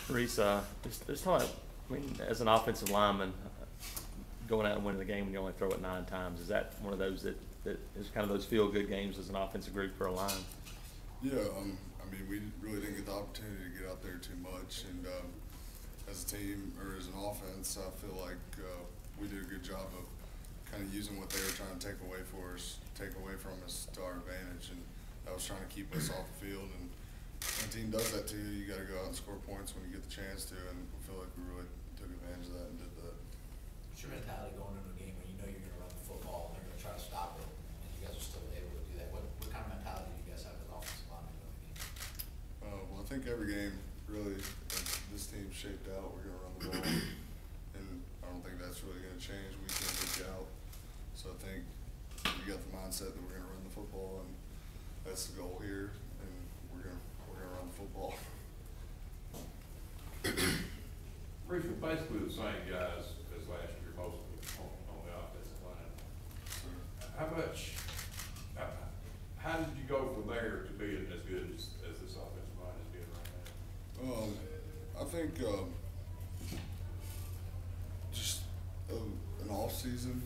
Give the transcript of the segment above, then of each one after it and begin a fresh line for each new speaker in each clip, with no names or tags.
Reese, just talk about, I mean, as an offensive lineman, going out and winning the game when you only throw it 9 times, is that one of those that is kind of those feel-good games as an offensive group for a line?
Yeah, I mean, we really didn't get the opportunity to get out there too much, and as a team or as an offense, I feel like we did a good job of kind of using what they were trying to take away from us to our advantage, and that was trying to keep us off the field. And when a team does that to you, you got to go out and score points when you get the chance to, and we feel like we really took advantage of that and did that.
What's your mentality going into a game when you know you're going to run the football and they're going to try to stop it, and you guys are still able to do that? What kind of mentality do you guys have as offensive linemen going into the game?
Well, I think every game, really, as this team's shaped out, we're going to run the ball, and I don't think that's really going to change week in, week out. So I think we got the mindset that we're going to run the football, and that's the goal here, and we're going to run the football.
Reese, we're basically the same guys as last year, mostly on the offensive line. How did you go from there to being as good as this offensive line is being right now?
I think just an off season.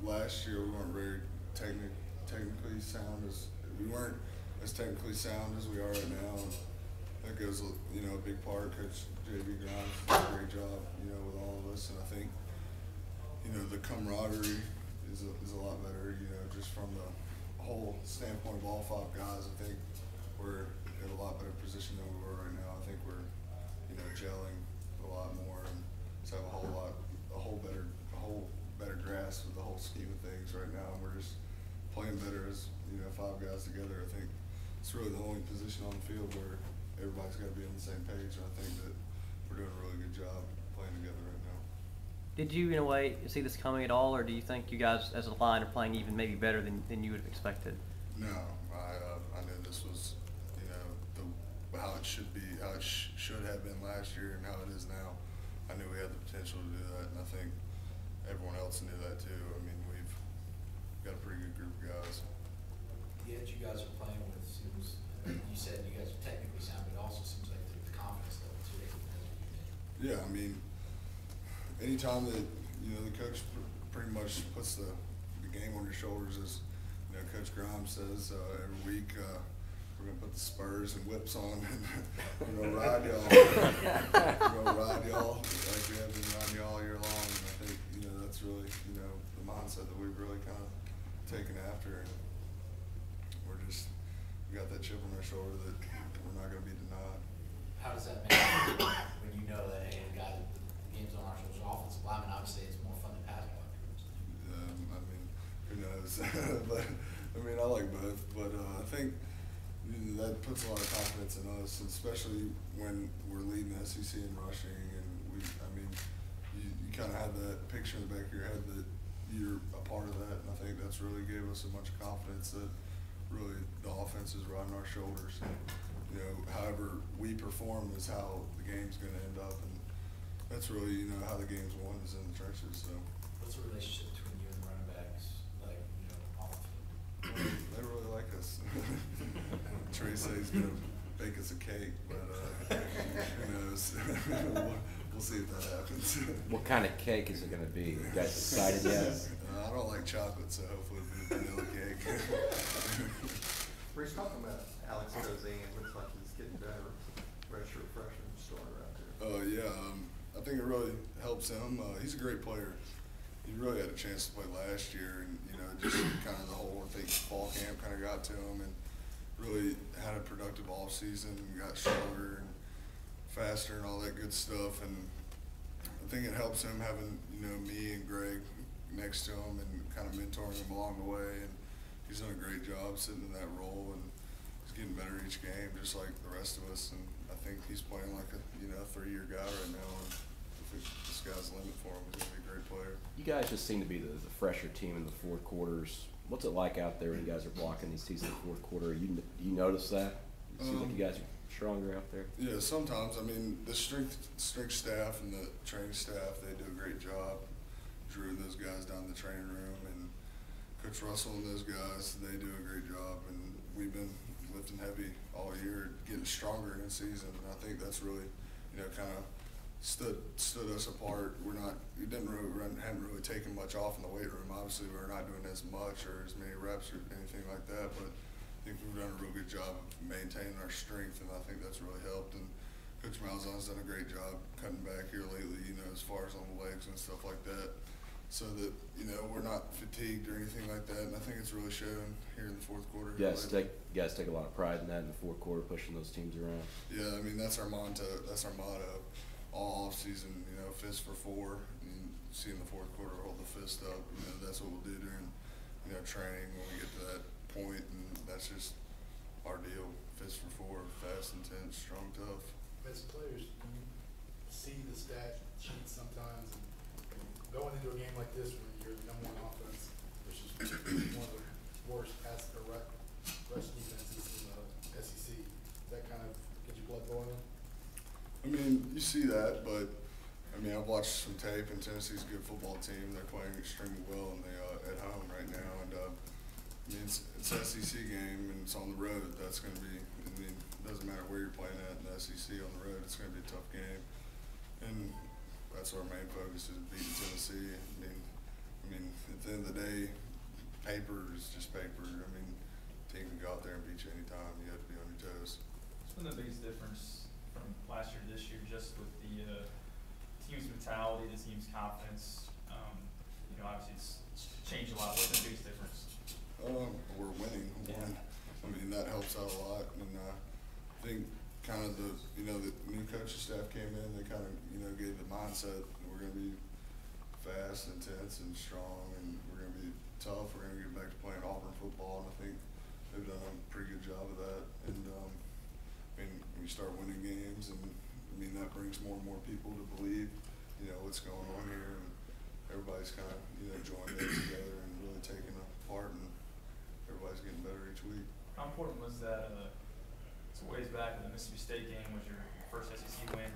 Last year we weren't very technically sound as technically sound as we are right now. That goes, a big part. Coach J.B. Grimes did a great job, with all of us, and I think, the camaraderie is a lot better, just from the whole standpoint of all 5 guys. I think we're in a lot better position than we were right now. I think we're, gelling a lot more and just have a whole better grasp of the whole scheme of things right now. And we're just playing better as, 5 guys together. I think it's really the only position on the field where everybody's got to be on the same page, and I think that we're doing a really good job playing together right now.
Did you, in a way, see this coming at all, or do you think you guys, as a line, are playing even maybe better than you would have expected?
No, I knew this was, how it should be, how it should have been last year, and how it is now. I knew we had the potential to do that, and I think everyone else knew that too. I mean, we've got a pretty good group of guys.
The edge you guys are playing with seems, you said you guys are technically sound, but it also seems like the confidence level too.
Yeah, I mean, anytime that, the coach pretty much puts the game on your shoulders, as, Coach Grimes says every week, we're going to put the spurs and whips on and, ride y'all. We're going to ride y'all like we have been riding y'all year long. And I think, that's really, the mindset that we've really kind of taken after. And we got that chip on our shoulder that we're not going to be denied.
How does that make you feel when you know that, hey, the game's on our shoulders? Offensive lineman, obviously, it's more fun than pass blockers.
I mean, who knows? But I mean, I like both. But I think that puts a lot of confidence in us, especially when we're leading the SEC in rushing, and you kind of have that picture in the back of your head that you're a part of that, and I think that's really gave us a bunch of confidence that really the offense is riding our shoulders. And, however we perform is how the game's going to end up, and that's really, how the game's won is in the trenches. So.
What's the relationship between you and running backs, like, off the field?
They really like us. Trey says he's going to bake us a cake, but who knows? We'll see if that happens.
What kind of cake is it going to be? You guys decided yet?
I don't like chocolate, so hopefully it'll be vanilla cake.
Reese, talking about Alex Cozine, it looks like he's getting better. Redshirt freshman starter out there.
Yeah, I think it really helps him. He's a great player. He really had a chance to play last year, and just kind of the whole fall camp kind of got to him, and really had a productive off season and got stronger and faster and all that good stuff. And I think it helps him having me and Greg next to him and kind of mentoring him along the way. And he's done a great job sitting in that role, and he's getting better each game, just like the rest of us. And I think he's playing like a 3-year guy right now. And I think the sky's the limit for him. He's gonna be a great player.
You guys just seem to be the fresher team in the fourth quarters. What's it like out there when you guys are blocking these teams in the fourth quarter? Do you notice that? It seems like you guys are stronger out there.
Yeah, sometimes. I mean, the strength staff and the training staff, they do a great job. Drew and those guys down in the training room, and Coach Russell and those guys, they do a great job. And we've been lifting heavy all year, getting stronger in season, and I think that's really, kind of stood us apart. We hadn't really taken much off in the weight room. Obviously, we're not doing as much or as many reps or anything like that, but I think we've done a real good job of maintaining our strength, and I think that's really helped. And Coach Malzahn's done a great job cutting back here lately, as far as on the legs and stuff like that, so that, we're not fatigued or anything like that. And I think it's really shown here in the fourth quarter.
You guys take a lot of pride in that in the fourth quarter, pushing those teams around.
Yeah, I mean, that's our motto. All off season, fist for four, and seeing the fourth quarter hold the fist up. That's what we'll do during, training when we get to that point, and that's just our deal. Fist for four, fast, intense, strong, tough.
As players, do you see the stat sheet sometimes, and going into a game like this where you're the number one offense versus one of the worst pass or rush defenses in the SEC, does that kind of get your blood boiling?
I mean, you see that, but I've watched some tape, and Tennessee's a good football team. They're playing extremely well, and they at home right now. And it's an SEC game, and it's on the road. That's going to be. It doesn't matter where you're playing at in the SEC on the road. It's going to be a tough game, and that's our main focus is beating Tennessee. I mean, at the end of the day, paper is just paper. Team can go out there and beat you anytime. You have to be on your toes.
What's been the biggest difference from last year to this year, just with the team's mentality, the team's confidence? Obviously it's changed a lot. What's the biggest difference?
We're winning.
Yeah.
That helps out a lot, and I think kind of the new coaching staff came in. They kind of gave the mindset we're going to be fast, intense, and strong, and we're going to be tough. We're going to get back to playing Auburn football, and I think they've done a pretty good job of that. And when you start winning games, and that brings more and more people to believe, what's going on here, and everybody's kind of joined in together and really taking a part, and everybody's getting better each week.
How important was that? It's a ways back in the Mississippi State game was your first SEC win.